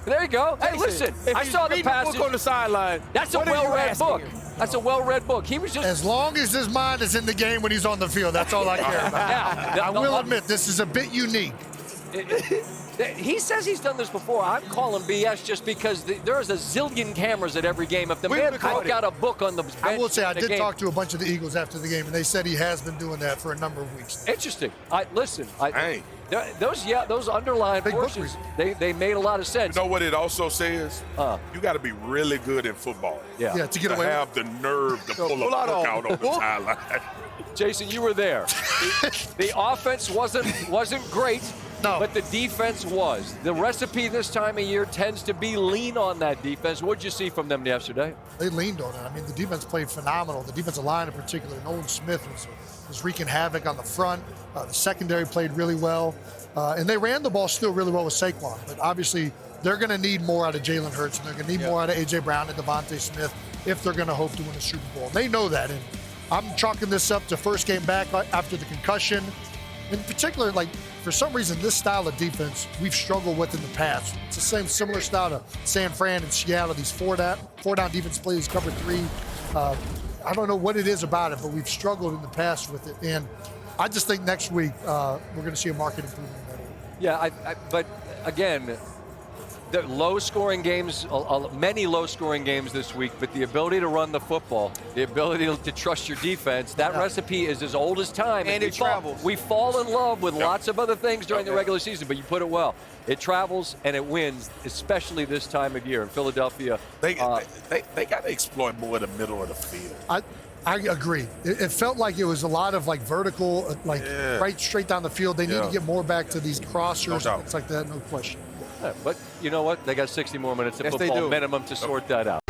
There you go. Hey, listen, I saw the passage. Book on the sideline. That's a well-read book. That's a well-read book. He was just... As long as his mind is in the game when he's on the field, that's all I care about. I will admit, this is a bit unique. He says he's done this before. I'm calling BS just because there's a zillion cameras at every game. If the man broke out a book on the bench, I will say I did talk to a bunch of the Eagles after the game, and they said he has been doing that for a number of weeks. Interesting. Those underlying portions, they made a lot of sense. You know what it also says? You got to be really good in football. Yeah, to get away. Have the nerve to pull a book out on the sideline. Jason, you were there. The offense wasn't great. No. But the defense was. The recipe this time of year tends to be lean on that defense. What did you see from them yesterday? They leaned on it. I mean, the defense played phenomenal. The defensive line in particular, Nolan Smith was wreaking havoc on the front. The secondary played really well. And they ran the ball still really well with Saquon. But obviously, they're going to need more out of Jalen Hurts, and they're going to need more out of A.J. Brown and Devontae Smith if they're going to hope to win a Super Bowl. They know that. And I'm chalking this up to first game back after the concussion. In particular, like, for some reason, this style of defense we've struggled with in the past. It's the same similar style to San Fran and Seattle, these four-down defense plays, cover three. I don't know what it is about it, but we've struggled in the past with it. And I just think next week we're going to see a market improvement in that area. Yeah, but again, the low-scoring games, many low-scoring games this week, but the ability to run the football, the ability to trust your defense, that recipe is as old as time. And it travels. We fall in love with lots of other things during the regular season, but you put it well. It travels and it wins, especially this time of year in Philadelphia. They got to exploit more the middle of the field. I agree. It felt like it was a lot of like vertical, right straight down the field. They need to get more back to these crossers and things like that, no question. But you know what? They got 60 more minutes of football minimum to sort that out.